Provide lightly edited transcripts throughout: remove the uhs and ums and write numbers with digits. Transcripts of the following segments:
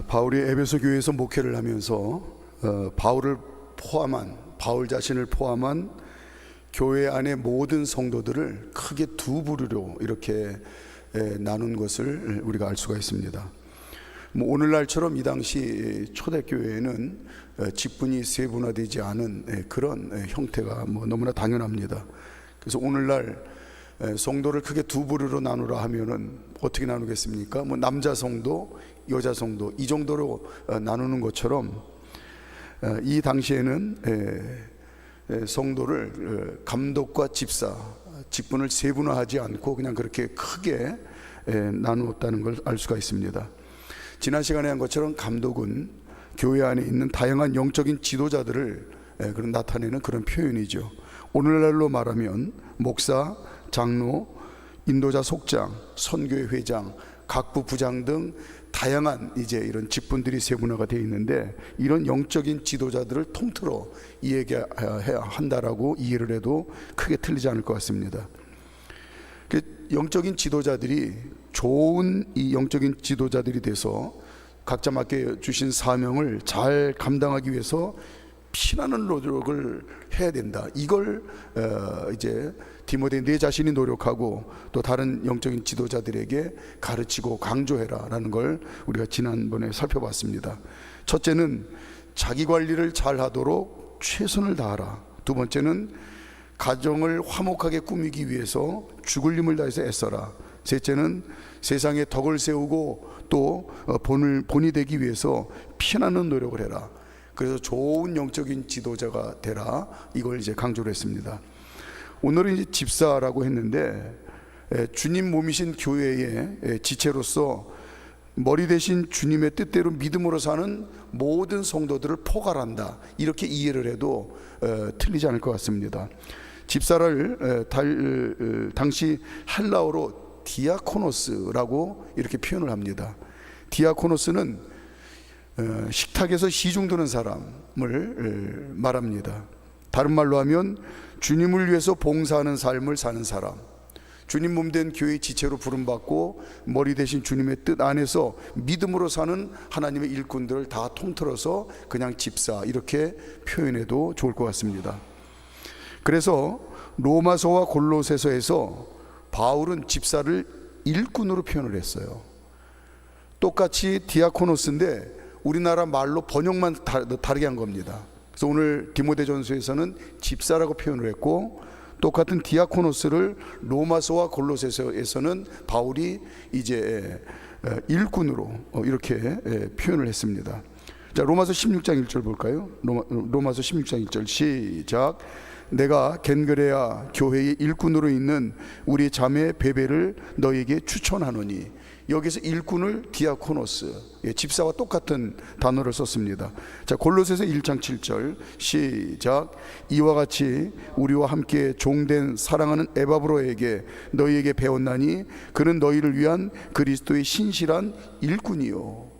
바울이 에베소 교회에서 목회를 하면서 바울 자신을 포함한 교회 안의 모든 성도들을 크게 두 부류로 이렇게 나눈 것을 우리가 알 수가 있습니다. 오늘날처럼 이 당시 초대교회에는 직분이 세분화되지 않은 그런 형태가 너무나 당연합니다. 그래서 오늘날 성도를 크게 두 부류로 나누라 하면은 어떻게 나누겠습니까? 남자 성도, 여자 성도 이 정도로 나누는 것처럼 이 당시에는 성도를 감독과 집사, 직분을 세분화하지 않고 그냥 그렇게 크게 나누었다는 걸 알 수가 있습니다. 지난 시간에 한 것처럼 감독은 교회 안에 있는 다양한 영적인 지도자들을 나타내는 그런 표현이죠. 오늘날로 말하면 목사, 장로, 인도자 속장, 선교회 회장, 각부 부장 등 다양한 이런 직분들이 세분화가 되어 있는데, 이런 영적인 지도자들을 통틀어 이야기해야 한다라고 이해를 해도 크게 틀리지 않을 것 같습니다. 영적인 지도자들이 좋은 이 영적인 지도자들이 돼서 각자 맡겨 주신 사명을 잘 감당하기 위해서 피나는 노력을 해야 된다. 이걸 이제 디모데 내 자신이 노력하고 또 다른 영적인 지도자들에게 가르치고 강조해라 라는 걸 우리가 지난번에 살펴봤습니다. 첫째는 자기 관리를 잘 하도록 최선을 다하라. 두 번째는 가정을 화목하게 꾸미기 위해서 죽을 힘을 다해서 애써라. 셋째는 세상에 덕을 세우고 또 본이 되기 위해서 피나는 노력을 해라. 그래서 좋은 영적인 지도자가 되라, 이걸 이제 강조를 했습니다. 오늘은 이제 집사라고 했는데, 주님 몸이신 교회의 지체로서 머리 대신 주님의 뜻대로 믿음으로 사는 모든 성도들을 포괄한다, 이렇게 이해를 해도 틀리지 않을 것 같습니다. 집사를 당시 헬라어로 디아코노스라고 이렇게 표현을 합니다. 디아코노스는 식탁에서 시중 드는 사람을 말합니다. 다른 말로 하면 주님을 위해서 봉사하는 삶을 사는 사람, 주님 몸된 교회의 지체로 부름받고 머리 대신 주님의 뜻 안에서 믿음으로 사는 하나님의 일꾼들을 다 통틀어서 그냥 집사, 이렇게 표현해도 좋을 것 같습니다. 그래서 로마서와 골로새서에서 바울은 집사를 일꾼으로 표현을 했어요. 똑같이 디아코노스인데 우리나라 말로 번역만 다르게 한 겁니다. 그래서 오늘 디모데전서에서는 집사라고 표현을 했고, 똑같은 디아코노스를 로마서와 골로새서에서는 바울이 이제 일꾼으로 이렇게 표현을 했습니다. 자, 로마서 16장 1절 볼까요? 로마서 16장 1절 시작. 내가 겐그레아 교회의 일꾼으로 있는 우리 자매 베베를 너에게 추천하노니. 여기서 일꾼을 디아코노스, 집사와 똑같은 단어를 썼습니다. 자, 골로새서 1장 7절 시작. 이와 같이 우리와 함께 종된 사랑하는 에바브로에게 너희에게 배웠나니 그는 너희를 위한 그리스도의 신실한 일꾼이요.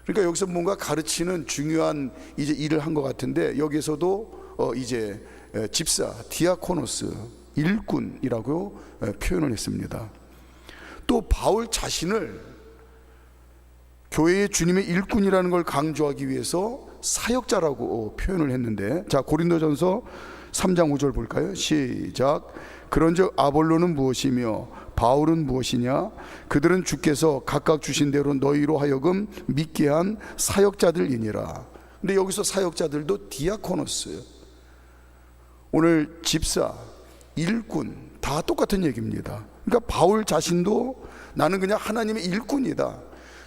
그러니까 여기서 뭔가 가르치는 중요한 이제 일을 한 것 같은데, 여기서도 이제 집사, 디아코노스, 일꾼이라고 표현을 했습니다. 또 바울 자신을 교회의 주님의 일꾼이라는 걸 강조하기 위해서 사역자라고 표현을 했는데, 자, 고린도전서 3장 5절 볼까요? 시작. 그런즉 아볼로는 무엇이며 바울은 무엇이냐? 그들은 주께서 각각 주신 대로 너희로 하여금 믿게 한 사역자들이니라. 근데 여기서 사역자들도 디아코노스, 오늘 집사, 일꾼 다 똑같은 얘기입니다. 그러니까 바울 자신도 나는 그냥 하나님의 일꾼이다,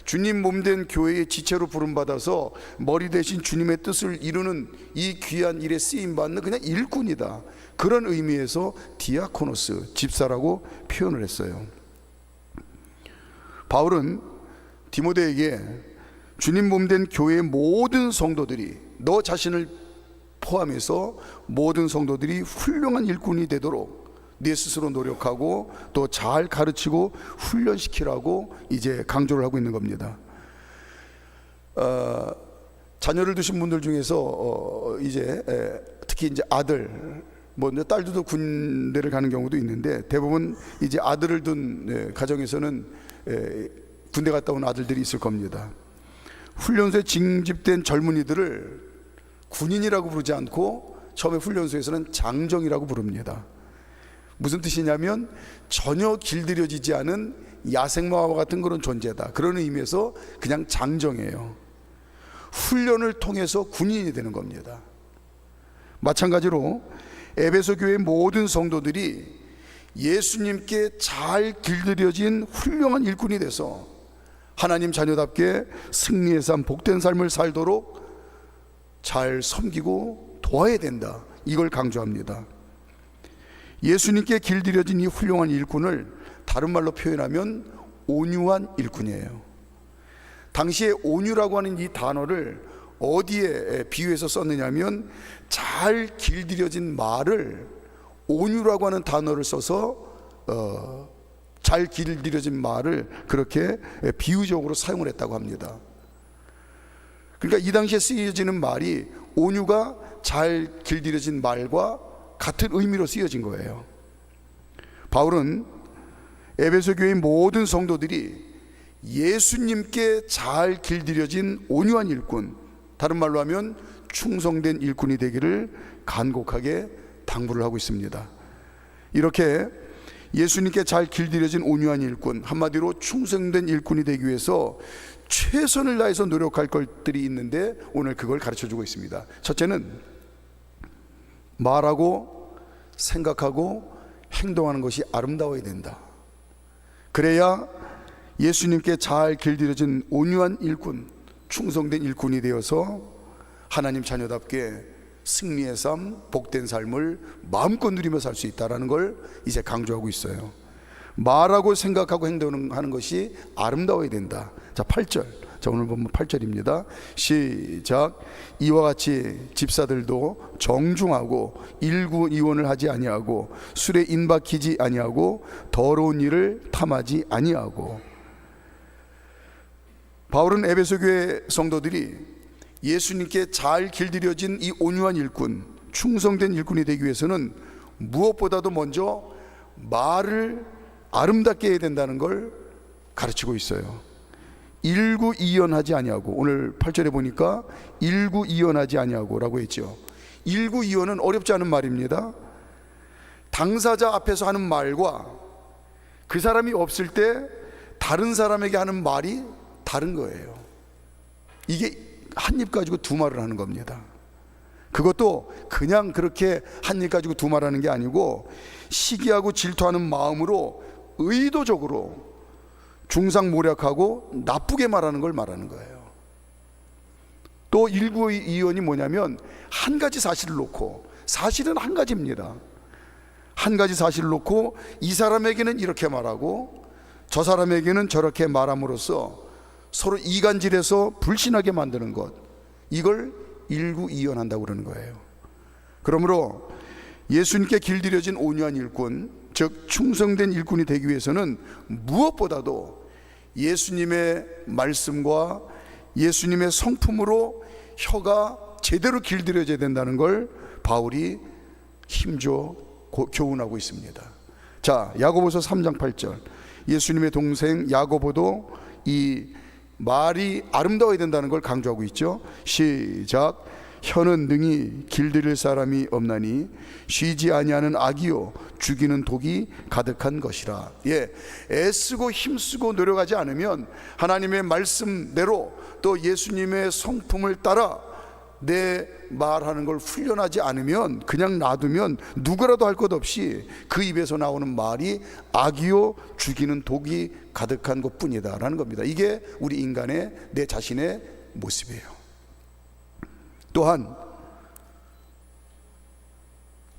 주님 몸된 교회의 지체로 부름받아서 머리 대신 주님의 뜻을 이루는 이 귀한 일에 쓰임받는 그냥 일꾼이다, 그런 의미에서 디아코노스, 집사라고 표현을 했어요. 바울은 디모데에게 주님 몸된 교회의 모든 성도들이, 너 자신을 포함해서 모든 성도들이 훌륭한 일꾼이 되도록 네 스스로 노력하고 또 잘 가르치고 훈련시키라고 이제 강조를 하고 있는 겁니다. 자녀를 두신 분들 중에서 이제 특히 이제 아들, 딸들도 군대를 가는 경우도 있는데, 대부분 이제 아들을 둔 가정에서는 군대 갔다 온 아들들이 있을 겁니다. 훈련소에 징집된 젊은이들을 군인이라고 부르지 않고 처음에 훈련소에서는 장정이라고 부릅니다. 무슨 뜻이냐면 전혀 길들여지지 않은 야생마와 같은 그런 존재다, 그런 의미에서 그냥 장정이에요. 훈련을 통해서 군인이 되는 겁니다. 마찬가지로 에베소 교회의 모든 성도들이 예수님께 잘 길들여진 훌륭한 일꾼이 돼서 하나님 자녀답게 승리의 삶, 복된 삶을 살도록 잘 섬기고 도와야 된다, 이걸 강조합니다. 예수님께 길들여진 이 훌륭한 일꾼을 다른 말로 표현하면 온유한 일꾼이에요. 당시에 온유라고 하는 이 단어를 어디에 비유해서 썼느냐면 잘 길들여진 말을 온유라고 하는 단어를 써서 잘 길들여진 말을 그렇게 비유적으로 사용을 했다고 합니다. 그러니까 이 당시에 쓰여지는 말이 온유가 잘 길들여진 말과 같은 의미로 쓰여진 거예요. 바울은 에베소 교회의 모든 성도들이 예수님께 잘 길들여진 온유한 일꾼, 다른 말로 하면 충성된 일꾼이 되기를 간곡하게 당부를 하고 있습니다. 이렇게 예수님께 잘 길들여진 온유한 일꾼, 한마디로 충성된 일꾼이 되기 위해서 최선을 다해서 노력할 것들이 있는데 오늘 그걸 가르쳐주고 있습니다. 첫째는 말하고 생각하고 행동하는 것이 아름다워야 된다. 그래야 예수님께 잘 길들여진 온유한 일꾼, 충성된 일꾼이 되어서 하나님 자녀답게 승리의 삶, 복된 삶을 마음껏 누리며 살 수 있다는 걸 이제 강조하고 있어요. 말하고 생각하고 행동하는 것이 아름다워야 된다. 자, 8절. 자, 오늘 보면 8절입니다. 시작. 이와 같이 집사들도 정중하고 일구이원을 하지 아니하고 술에 인박히지 아니하고 더러운 일을 탐하지 아니하고. 바울은 에베소 교회 성도들이 예수님께 잘 길들여진 이 온유한 일꾼, 충성된 일꾼이 되기 위해서는 무엇보다도 먼저 말을 아름답게 해야 된다는 걸 가르치고 있어요. 일구이연하지 아니하고, 오늘 8절에 보니까 일구이연하지 아니하고 라고 했죠. 일구이연은 어렵지 않은 말입니다. 당사자 앞에서 하는 말과 그 사람이 없을 때 다른 사람에게 하는 말이 다른 거예요. 이게 한 입 가지고 두 말을 하는 겁니다. 그것도 그냥 그렇게 한 입 가지고 두 말 하는 게 아니고 시기하고 질투하는 마음으로 의도적으로 중상모략하고 나쁘게 말하는 걸 말하는 거예요. 또 일구이연이 뭐냐면 한 가지 사실을 놓고, 사실은 한 가지입니다. 한 가지 사실을 놓고 이 사람에게는 이렇게 말하고 저 사람에게는 저렇게 말함으로써 서로 이간질해서 불신하게 만드는 것, 이걸 일구이연한다고 그러는 거예요. 그러므로 예수님께 길들여진 온유한 일꾼, 즉 충성된 일꾼이 되기 위해서는 무엇보다도 예수님의 말씀과 예수님의 성품으로 혀가 제대로 길들여져야 된다는 걸 바울이 힘줘 교훈하고 있습니다. 자, 야고보서 3장 8절. 예수님의 동생 야고보도 이 말이 아름다워야 된다는 걸 강조하고 있죠. 시작. 혀는 능히 길들일 사람이 없나니 쉬지 아니하는 악이요 죽이는 독이 가득한 것이라. 예, 애쓰고 힘쓰고 노력하지 않으면 하나님의 말씀대로 또 예수님의 성품을 따라 내 말하는 걸 훈련하지 않으면, 그냥 놔두면 누구라도 할 것 없이 그 입에서 나오는 말이 악이요 죽이는 독이 가득한 것뿐이다 라는 겁니다. 이게 우리 인간의, 내 자신의 모습이에요. 또한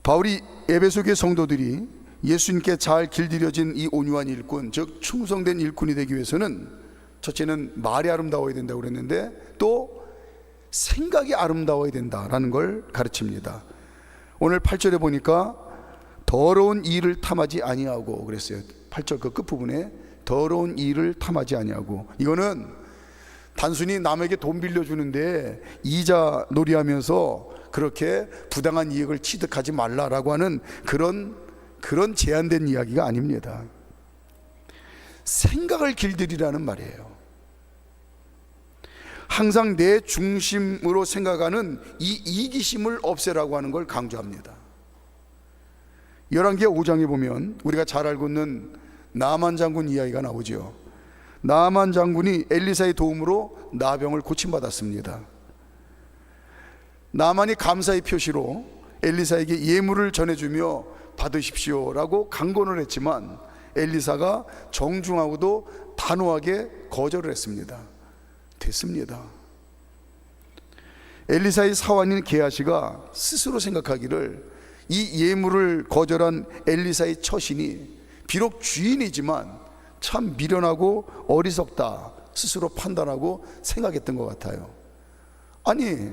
바울이 에베소 교회 성도들이 예수님께 잘 길들여진 이 온유한 일꾼, 즉 충성된 일꾼이 되기 위해서는 첫째는 말이 아름다워야 된다고 그랬는데 또 생각이 아름다워야 된다라는 걸 가르칩니다. 오늘 8절에 보니까 더러운 일을 탐하지 아니하고 그랬어요. 8절 그 끝부분에 더러운 일을 탐하지 아니하고, 이거는 단순히 남에게 돈 빌려주는데 이자 놀이하면서 그렇게 부당한 이익을 취득하지 말라라고 하는 그런 제한된 이야기가 아닙니다. 생각을 길들이라는 말이에요. 항상 내 중심으로 생각하는 이 이기심을 없애라고 하는 걸 강조합니다. 열왕기하 5장에 보면 우리가 잘 알고 있는 나만 장군 이야기가 나오죠. 나만 장군이 엘리사의 도움으로 나병을 고침받았습니다. 나만이 감사의 표시로 엘리사에게 예물을 전해주며 받으십시오라고 강권을 했지만 엘리사가 정중하고도 단호하게 거절을 했습니다. 됐습니다. 엘리사의 사환인 게하시가 스스로 생각하기를 이 예물을 거절한 엘리사의 처신이 비록 주인이지만 참 미련하고 어리석다 스스로 판단하고 생각했던 것 같아요. 아니,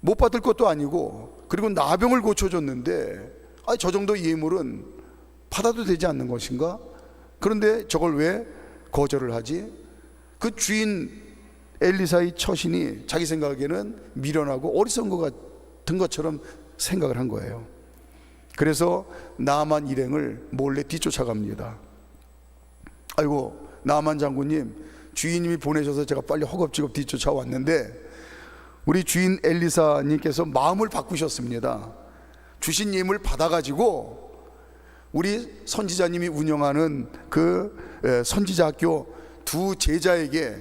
못 받을 것도 아니고 그리고 나병을 고쳐줬는데 저 정도 예물은 받아도 되지 않는 것인가? 그런데 저걸 왜 거절을 하지? 그 주인 엘리사의 처신이 자기 생각에는 미련하고 어리석은 것 같은 것처럼 생각을 한 거예요. 그래서 나만 일행을 몰래 뒤쫓아갑니다. 아이고, 나만 장군님, 주인님이 보내셔서 제가 빨리 허겁지겁 뒤쫓아왔는데 우리 주인 엘리사님께서 마음을 바꾸셨습니다. 주신 예물 받아가지고 우리 선지자님이 운영하는 그 선지자 학교 두 제자에게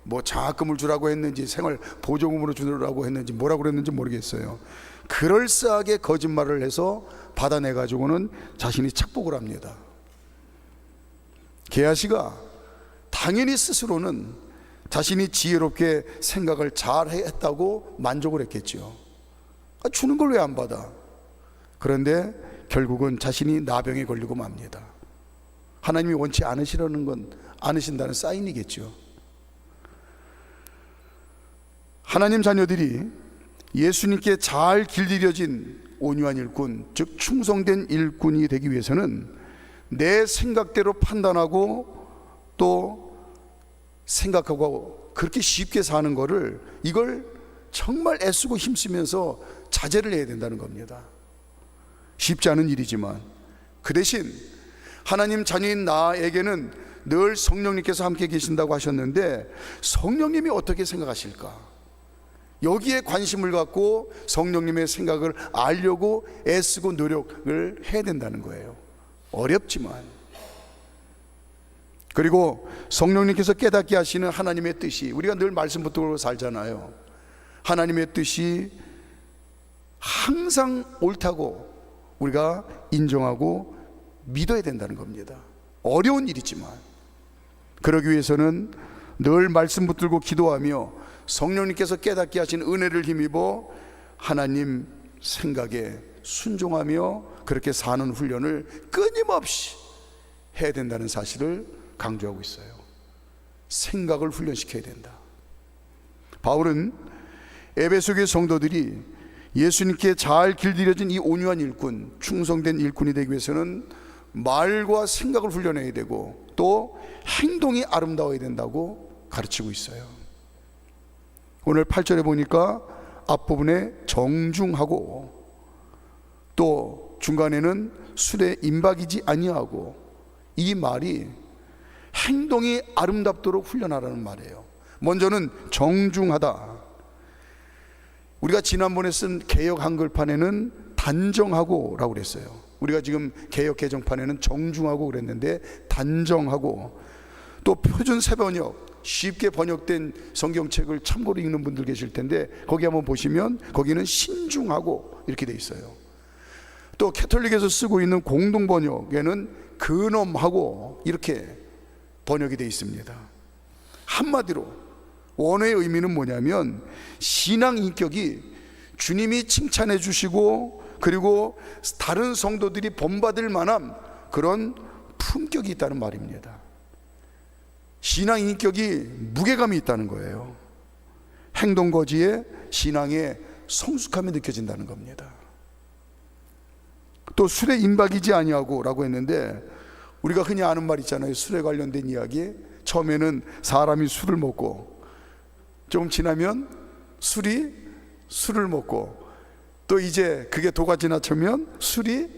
뭐 장학금을 주라고 했는지 생활 보조금으로 주라고 했는지 뭐라고 그랬는지 모르겠어요. 그럴싸하게 거짓말을 해서 받아내 가지고는 자신이 착복을 합니다. 게하시가 당연히 스스로는 자신이 지혜롭게 생각을 잘 했다고 만족을 했겠죠. 주는 걸 왜 안 받아? 그런데 결국은 자신이 나병에 걸리고 맙니다. 하나님이 원치 않으시라는 건 않으신다는 사인이겠죠. 하나님 자녀들이 예수님께 잘 길들여진 온유한 일꾼, 즉 충성된 일꾼이 되기 위해서는 내 생각대로 판단하고 또 생각하고 그렇게 쉽게 사는 거를 이걸 정말 애쓰고 힘쓰면서 자제를 해야 된다는 겁니다. 쉽지 않은 일이지만 그 대신 하나님 자녀인 나에게는 늘 성령님께서 함께 계신다고 하셨는데 성령님이 어떻게 생각하실까? 여기에 관심을 갖고 성령님의 생각을 알려고 애쓰고 노력을 해야 된다는 거예요. 어렵지만. 그리고 성령님께서 깨닫게 하시는 하나님의 뜻이, 우리가 늘 말씀 붙들고 살잖아요. 하나님의 뜻이 항상 옳다고 우리가 인정하고 믿어야 된다는 겁니다. 어려운 일이지만 그러기 위해서는 늘 말씀 붙들고 기도하며 성령님께서 깨닫게 하신 은혜를 힘입어 하나님 생각에 순종하며 그렇게 사는 훈련을 끊임없이 해야 된다는 사실을 강조하고 있어요. 생각을 훈련시켜야 된다. 바울은 에베소교회 성도들이 예수님께 잘 길들여진 이 온유한 일꾼, 충성된 일꾼이 되기 위해서는 말과 생각을 훈련해야 되고 또 행동이 아름다워야 된다고 가르치고 있어요. 오늘 8절에 보니까 앞부분에 정중하고 또 중간에는 술에 임박이지 아니하고, 이 말이 행동이 아름답도록 훈련하라는 말이에요. 먼저는 정중하다. 우리가 지난번에 쓴 개역 한글판에는 단정하고 라고 그랬어요. 우리가 지금 개역 개정판에는 정중하고 그랬는데 단정하고, 또 표준 새번역 쉽게 번역된 성경책을 참고로 읽는 분들 계실 텐데 거기 한번 보시면 거기는 신중하고 이렇게 돼 있어요. 또 캐톨릭에서 쓰고 있는 공동번역에는 근엄하고 이렇게 번역이 돼 있습니다. 한마디로 원어의 의미는 뭐냐면 신앙 인격이 주님이 칭찬해 주시고 그리고 다른 성도들이 본받을 만한 그런 품격이 있다는 말입니다. 신앙 인격이 무게감이 있다는 거예요. 행동 거지에 신앙의 성숙함이 느껴진다는 겁니다. 또 술에 임박이지 아니하고 라고 했는데 우리가 흔히 아는 말 있잖아요. 술에 관련된 이야기. 처음에는 사람이 술을 먹고 좀 지나면 술을 먹고 또 이제 그게 도가 지나치면 술이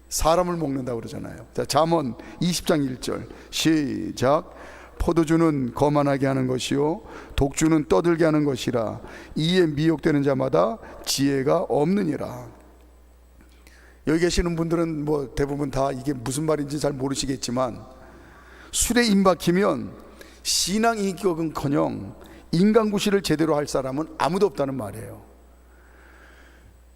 사람을 먹는다고 그러잖아요. 자, 잠언 20장 1절 시작. 포도주는 거만하게 하는 것이요 독주는 떠들게 하는 것이라. 이에 미혹되는 자마다 지혜가 없느니라. 여기 계시는 분들은 뭐 대부분 다 이게 무슨 말인지 잘 모르시겠지만, 술에 임박히면 신앙 인격은커녕 인간구실을 제대로 할 사람은 아무도 없다는 말이에요.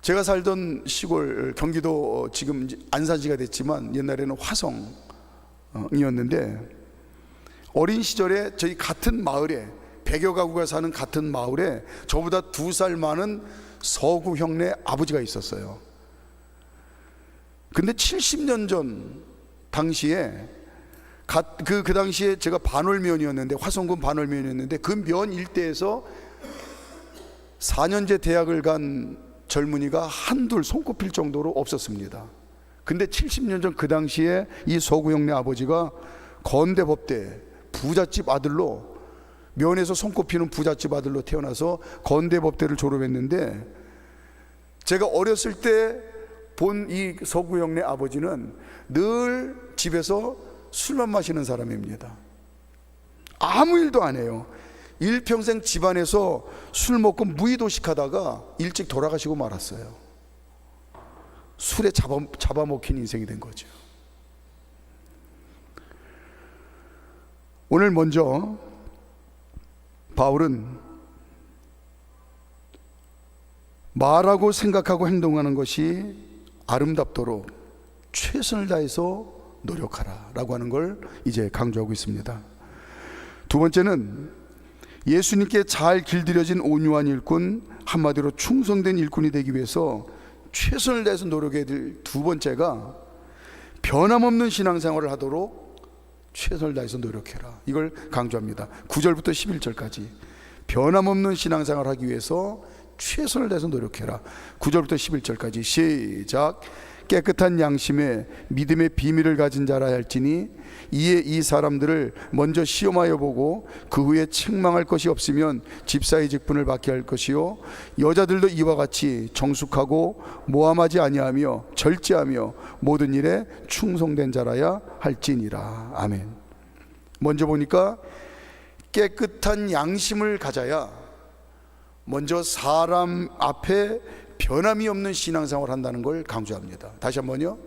제가 살던 시골 경기도, 지금 안산시가 됐지만 옛날에는 화성이었는데, 어린 시절에 저희 같은 마을에 100여 가구가 사는 같은 마을에 저보다 2살 많은 서구 형네 아버지가 있었어요. 근데 70년 전 당시에 그 당시에 제가 반월면이었는데, 화성군 반월면이었는데, 그 면 일대에서 4년제 대학을 간 젊은이가 한둘 손꼽힐 정도로 없었습니다. 근데 70년 전 그 당시에 이 서구 형네 아버지가 건대법대 부잣집 아들로, 면에서 손꼽히는 부잣집 아들로 태어나서 건대법대를 졸업했는데, 제가 어렸을 때 본 이 서구 형네 아버지는 늘 집에서 술만 마시는 사람입니다. 아무 일도 안 해요. 일평생 집안에서 술 먹고 무의도식하다가 일찍 돌아가시고 말았어요. 술에 잡아먹힌 인생이 된 거죠. 오늘 먼저 바울은 말하고 생각하고 행동하는 것이 아름답도록 최선을 다해서 노력하라 라고 하는 걸 이제 강조하고 있습니다. 두 번째는 예수님께 잘 길들여진 온유한 일꾼, 한마디로 충성된 일꾼이 되기 위해서 최선을 다해서 노력해야 될 두 번째가 변함없는 신앙생활을 하도록 최선을 다해서 노력해라, 이걸 강조합니다. 9절부터 11절까지 변함없는 신앙생활을 하기 위해서 최선을 다해서 노력해라. 9절부터 11절까지 시작. 깨끗한 양심에 믿음의 비밀을 가진 자라 할지니 이에 이 사람들을 먼저 시험하여 보고 그 후에 책망할 것이 없으면 집사의 직분을 받게 할 것이요 여자들도 이와 같이 정숙하고 모함하지 아니하며 절제하며 모든 일에 충성된 자라야 할지니라. 아멘. 먼저 보니까 깨끗한 양심을 가져야 먼저 사람 앞에 변함이 없는 신앙생활을 한다는 걸 강조합니다. 다시 한번요.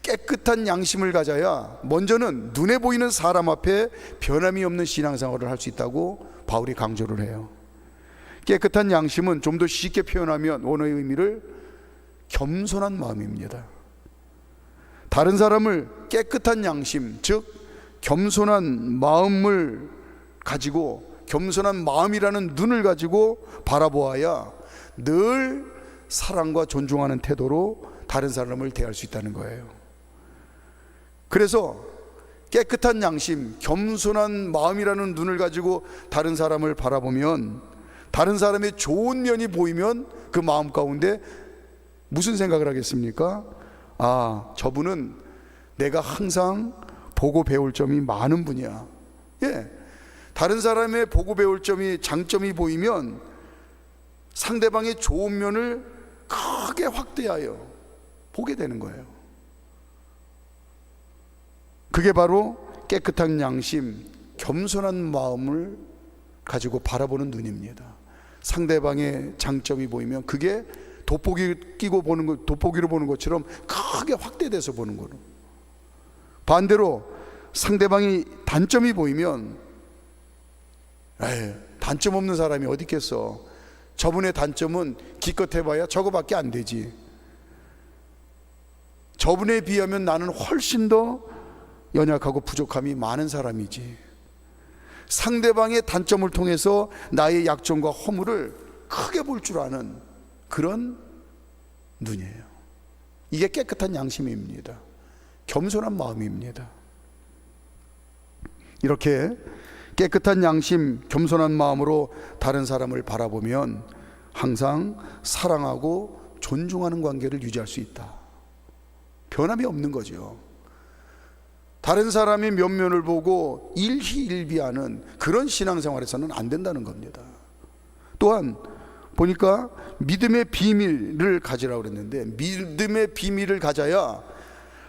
깨끗한 양심을 가져야 먼저는 눈에 보이는 사람 앞에 변함이 없는 신앙생활을 할 수 있다고 바울이 강조를 해요. 깨끗한 양심은 좀 더 쉽게 표현하면 원어의 의미를 겸손한 마음입니다. 다른 사람을 깨끗한 양심, 즉 겸손한 마음을 가지고, 겸손한 마음이라는 눈을 가지고 바라보아야 늘 사랑과 존중하는 태도로 다른 사람을 대할 수 있다는 거예요. 그래서 깨끗한 양심, 겸손한 마음이라는 눈을 가지고 다른 사람을 바라보면, 다른 사람의 좋은 면이 보이면 그 마음 가운데 무슨 생각을 하겠습니까? 아, 저분은 내가 항상 보고 배울 점이 많은 분이야. 예, 다른 사람의 보고 배울 점이, 장점이 보이면 상대방의 좋은 면을 크게 확대하여 보게 되는 거예요. 그게 바로 깨끗한 양심, 겸손한 마음을 가지고 바라보는 눈입니다. 상대방의 장점이 보이면 그게 돋보기로 보는 것처럼 크게 확대돼서 보는 거로. 반대로 상대방이 단점이 보이면 단점 없는 사람이 어디 있겠어. 저분의 단점은 기껏 해봐야 저거밖에 안 되지. 저분에 비하면 나는 훨씬 더 연약하고 부족함이 많은 사람이지. 상대방의 단점을 통해서 나의 약점과 허물을 크게 볼 줄 아는 그런 눈이에요. 이게 깨끗한 양심입니다. 겸손한 마음입니다. 이렇게 깨끗한 양심, 겸손한 마음으로 다른 사람을 바라보면 항상 사랑하고 존중하는 관계를 유지할 수 있다. 변함이 없는 거죠. 다른 사람의 면면을 보고 일희일비하는 그런 신앙생활에서는 안 된다는 겁니다. 또한 보니까 믿음의 비밀을 가지라고 그랬는데, 믿음의 비밀을 가져야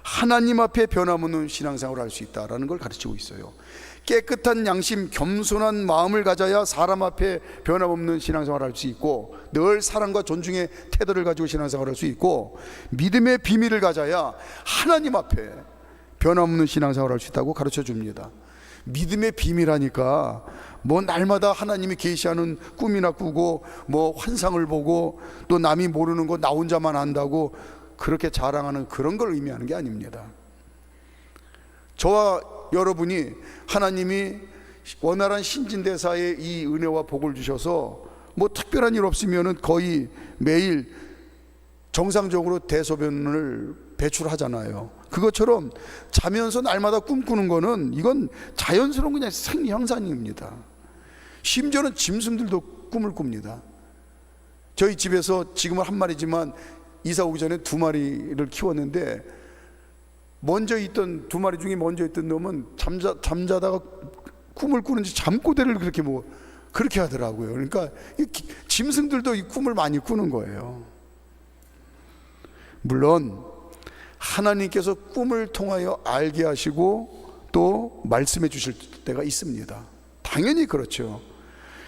하나님 앞에 변함없는 신앙생활을 할 수 있다라는 걸 가르치고 있어요. 깨끗한 양심, 겸손한 마음을 가져야 사람 앞에 변함없는 신앙생활을 할 수 있고, 늘 사랑과 존중의 태도를 가지고 신앙생활을 할 수 있고, 믿음의 비밀을 가져야 하나님 앞에 변함없는 신앙생활을 할 수 있다고 가르쳐 줍니다. 믿음의 비밀하니까 뭐 날마다 하나님이 계시하는 꿈이나 꾸고 뭐 환상을 보고 또 남이 모르는 거 나 혼자만 안다고 그렇게 자랑하는 그런 걸 의미하는 게 아닙니다. 저와 여러분이 하나님이 원활한 신진대사의 이 은혜와 복을 주셔서 뭐 특별한 일 없으면은 거의 매일 정상적으로 대소변을 배출하잖아요. 그것처럼 자면서 날마다 꿈꾸는 거는 이건 자연스러운 그냥 생형상입니다. 심지어는 짐승들도 꿈을 꿉니다. 저희 집에서 지금은 한 마리지만 이사 오기 전에 두 마리를 키웠는데, 먼저 있던 두 마리 중에 먼저 있던 놈은 잠자다가 꿈을 꾸는지 잠꼬대를 그렇게 하더라고요. 그러니까 짐승들도 이 꿈을 많이 꾸는 거예요. 물론 하나님께서 꿈을 통하여 알게 하시고 또 말씀해 주실 때가 있습니다. 당연히 그렇죠.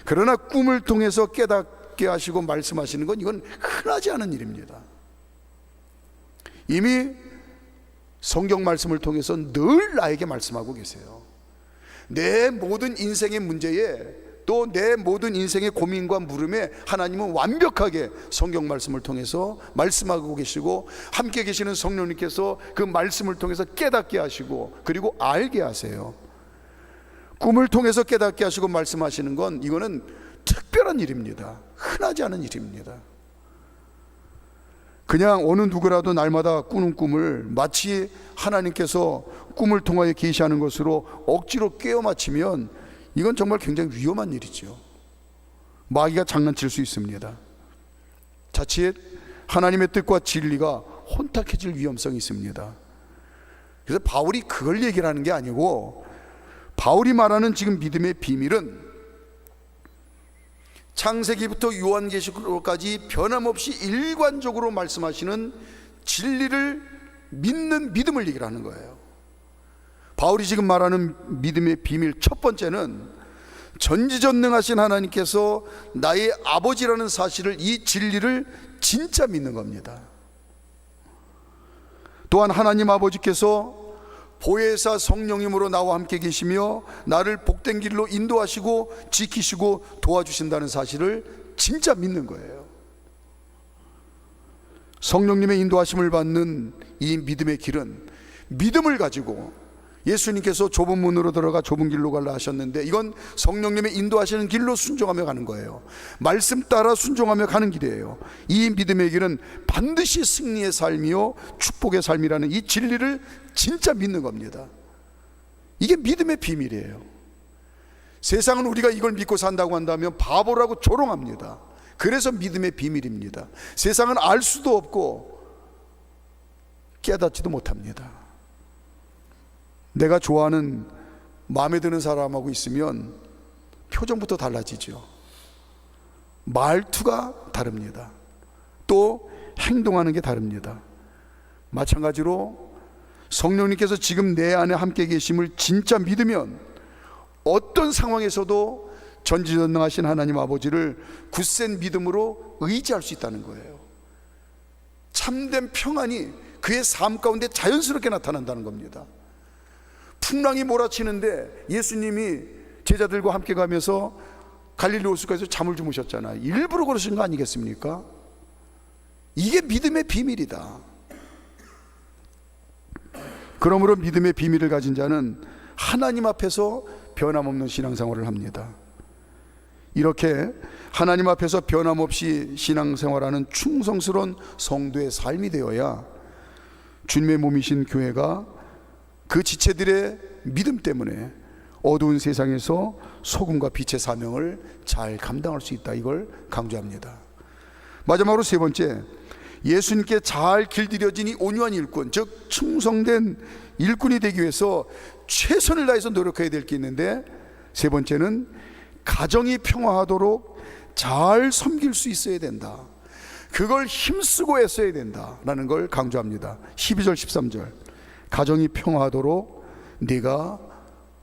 그러나 꿈을 통해서 깨닫게 하시고 말씀하시는 건 이건 흔하지 않은 일입니다. 이미 성경 말씀을 통해서 늘 나에게 말씀하고 계세요. 내 모든 인생의 문제에, 또 내 모든 인생의 고민과 물음에 하나님은 완벽하게 성경 말씀을 통해서 말씀하고 계시고, 함께 계시는 성령님께서 그 말씀을 통해서 깨닫게 하시고 그리고 알게 하세요. 꿈을 통해서 깨닫게 하시고 말씀하시는 건 이거는 특별한 일입니다. 흔하지 않은 일입니다. 그냥 어느 누구라도 날마다 꾸는 꿈을 마치 하나님께서 꿈을 통하여 계시하는 것으로 억지로 깨어 맞추면 이건 정말 굉장히 위험한 일이죠. 마귀가 장난칠 수 있습니다. 자칫 하나님의 뜻과 진리가 혼탁해질 위험성이 있습니다. 그래서 바울이 그걸 얘기를 하는 게 아니고, 바울이 말하는 지금 믿음의 비밀은 창세기부터 요한계시록까지 변함없이 일관적으로 말씀하시는 진리를 믿는 믿음을 얘기를 하는 거예요. 바울이 지금 말하는 믿음의 비밀 첫 번째는 전지전능하신 하나님께서 나의 아버지라는 사실을, 이 진리를 진짜 믿는 겁니다. 또한 하나님 아버지께서 보혜사 성령님으로 나와 함께 계시며 나를 복된 길로 인도하시고 지키시고 도와주신다는 사실을 진짜 믿는 거예요. 성령님의 인도하심을 받는 이 믿음의 길은, 믿음을 가지고 예수님께서 좁은 문으로 들어가 좁은 길로 가라 하셨는데, 이건 성령님의 인도하시는 길로 순종하며 가는 거예요. 말씀 따라 순종하며 가는 길이에요. 이 믿음의 길은 반드시 승리의 삶이요 축복의 삶이라는 이 진리를 진짜 믿는 겁니다. 이게 믿음의 비밀이에요. 세상은 우리가 이걸 믿고 산다고 한다면 바보라고 조롱합니다. 그래서 믿음의 비밀입니다. 세상은 알 수도 없고 깨닫지도 못합니다. 내가 좋아하는, 마음에 드는 사람하고 있으면 표정부터 달라지죠. 말투가 다릅니다. 또 행동하는 게 다릅니다. 마찬가지로 성령님께서 지금 내 안에 함께 계심을 진짜 믿으면 어떤 상황에서도 전지전능하신 하나님 아버지를 굳센 믿음으로 의지할 수 있다는 거예요. 참된 평안이 그의 삶 가운데 자연스럽게 나타난다는 겁니다. 풍랑이 몰아치는데 예수님이 제자들과 함께 가면서 갈릴리 호수가에서 잠을 주무셨잖아요. 일부러 그러신 거 아니겠습니까? 이게 믿음의 비밀이다. 그러므로 믿음의 비밀을 가진 자는 하나님 앞에서 변함없는 신앙생활을 합니다. 이렇게 하나님 앞에서 변함없이 신앙생활하는 충성스러운 성도의 삶이 되어야 주님의 몸이신 교회가 그 지체들의 믿음 때문에 어두운 세상에서 소금과 빛의 사명을 잘 감당할 수 있다, 이걸 강조합니다. 마지막으로 세 번째, 예수님께 잘 길들여진 이 온유한 일꾼, 즉 충성된 일꾼이 되기 위해서 최선을 다해서 노력해야 될 게 있는데, 세 번째는 가정이 평화하도록 잘 섬길 수 있어야 된다. 그걸 힘쓰고 애써야 된다라는 걸 강조합니다. 12절 13절, 가정이 평화하도록 네가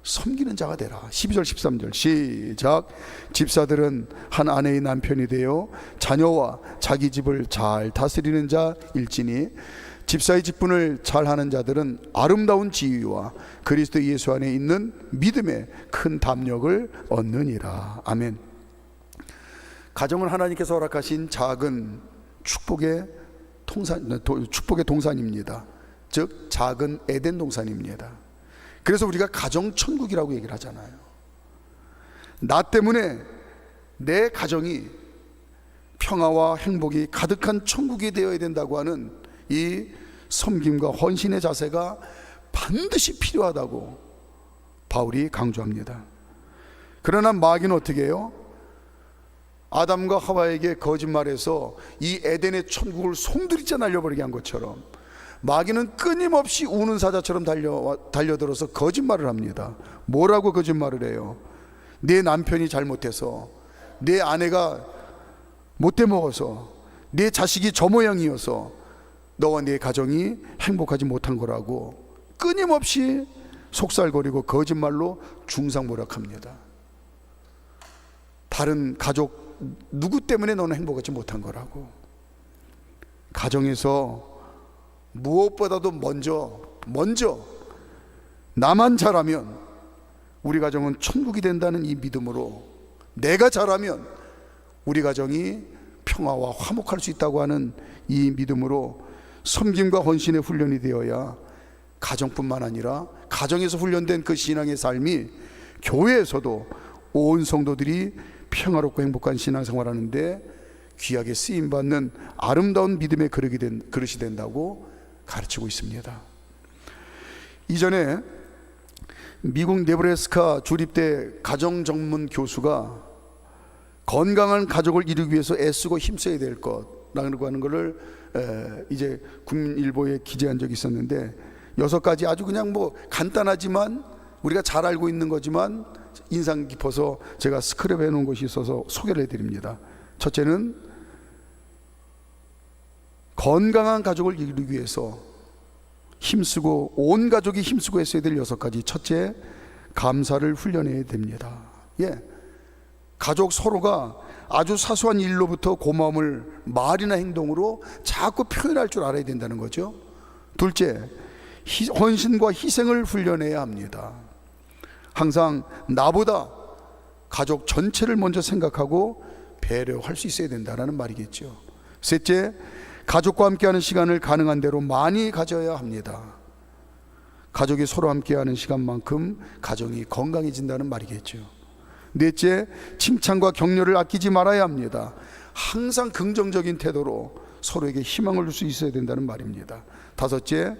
섬기는 자가 되라. 12절 13절 시작. 집사들은 한 아내의 남편이 되어 자녀와 자기 집을 잘 다스리는 자일지니 집사의 직분을 잘하는 자들은 아름다운 지위와 그리스도 예수 안에 있는 믿음의 큰 담력을 얻느니라. 아멘. 가정은 하나님께서 허락하신 작은 축복의 동산입니다. 즉 작은 에덴 동산입니다. 그래서 우리가 가정천국이라고 얘기를 하잖아요. 나 때문에 내 가정이 평화와 행복이 가득한 천국이 되어야 된다고 하는 이 섬김과 헌신의 자세가 반드시 필요하다고 바울이 강조합니다. 그러나 마귀는 어떻게 해요? 아담과 하와에게 거짓말해서 이 에덴의 천국을 송두리째 날려버리게 한 것처럼 마귀는 끊임없이 우는 사자처럼 달려들어서 거짓말을 합니다. 뭐라고 거짓말을 해요? 내 남편이 잘못해서, 내 아내가 못돼 먹어서, 내 자식이 저 모양이어서 너와 내 가정이 행복하지 못한 거라고 끊임없이 속살거리고 거짓말로 중상모략합니다. 다른 가족 누구 때문에 너는 행복하지 못한 거라고. 가정에서 무엇보다도 먼저 나만 잘하면 우리 가정은 천국이 된다는 이 믿음으로, 내가 잘하면 우리 가정이 평화와 화목할 수 있다고 하는 이 믿음으로 섬김과 헌신의 훈련이 되어야 가정뿐만 아니라 가정에서 훈련된 그 신앙의 삶이 교회에서도 온 성도들이 평화롭고 행복한 신앙생활하는데 귀하게 쓰임받는 아름다운 믿음의 그릇이 된다고 가르치고 있습니다. 이전에 미국 네브래스카 주립대 가정 전문 교수가 건강한 가족을 이루기 위해서 애쓰고 힘써야 될 것라고 하는 것을 이제 국민일보에 기재한 적이 있었는데 6가지 아주 그냥 간단하지만 우리가 잘 알고 있는 거지만 인상 깊어서 제가 스크랩 해놓은 것이 있어서 소개를 해드립니다. 첫째는 건강한 가족을 이루기 위해서 힘쓰고 온 가족이 힘쓰고 했어야 될 6가지. 첫째, 감사를 훈련해야 됩니다. 가족 서로가 아주 사소한 일로부터 고마움을 말이나 행동으로 자꾸 표현할 줄 알아야 된다는 거죠. 둘째, 헌신과 희생을 훈련해야 합니다. 항상 나보다 가족 전체를 먼저 생각하고 배려할 수 있어야 된다는 말이겠죠. 셋째, 가족과 함께하는 시간을 가능한 대로 많이 가져야 합니다. 가족이 서로 함께하는 시간만큼 가정이 건강해진다는 말이겠죠. 넷째, 칭찬과 격려를 아끼지 말아야 합니다. 항상 긍정적인 태도로 서로에게 희망을 줄 수 있어야 된다는 말입니다. 다섯째,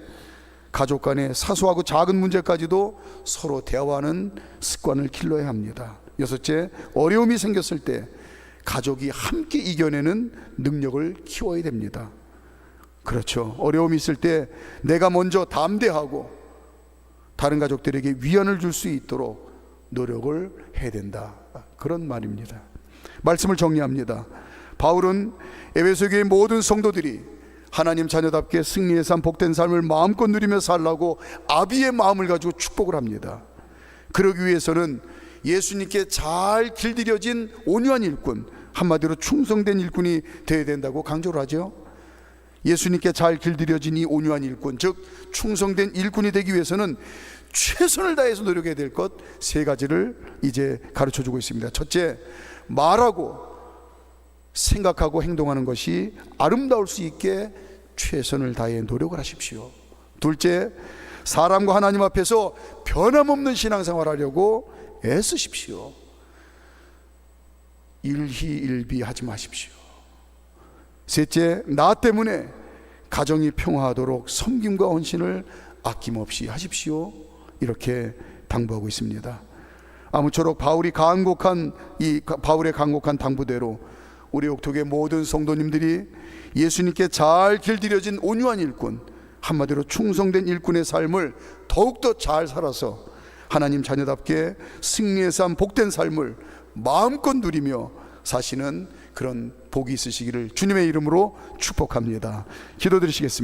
가족 간의 사소하고 작은 문제까지도 서로 대화하는 습관을 길러야 합니다. 여섯째, 어려움이 생겼을 때 가족이 함께 이겨내는 능력을 키워야 됩니다. 그렇죠. 어려움이 있을 때 내가 먼저 담대하고 다른 가족들에게 위안을 줄 수 있도록 노력을 해야 된다, 그런 말입니다. 말씀을 정리합니다. 바울은 에베소 교회 모든 성도들이 하나님 자녀답게 승리의 삶, 복된 삶을 마음껏 누리며 살라고 아비의 마음을 가지고 축복을 합니다. 그러기 위해서는 예수님께 잘 길들여진 온유한 일꾼, 한마디로 충성된 일꾼이 되어야 된다고 강조를 하죠. 예수님께 잘 길들여진 이 온유한 일꾼, 즉 충성된 일꾼이 되기 위해서는 최선을 다해서 노력해야 될 것 3가지를 이제 가르쳐주고 있습니다. 첫째, 말하고 생각하고 행동하는 것이 아름다울 수 있게 최선을 다해 노력을 하십시오. 둘째, 사람과 하나님 앞에서 변함없는 신앙생활 하려고 애쓰십시오. 일희일비 하지 마십시오. 셋째, 나 때문에 가정이 평화하도록 섬김과 헌신을 아낌없이 하십시오. 이렇게 당부하고 있습니다. 아무쪼록 바울의 간곡한 당부대로 우리 옥토교회 모든 성도님들이 예수님께 잘 길들여진 온유한 일꾼, 한마디로 충성된 일꾼의 삶을 더욱더 잘 살아서 하나님 자녀답게 승리의 삶, 복된 삶을 마음껏 누리며 사시는 그런 복이 있으시기를 주님의 이름으로 축복합니다. 기도드리시겠습니다.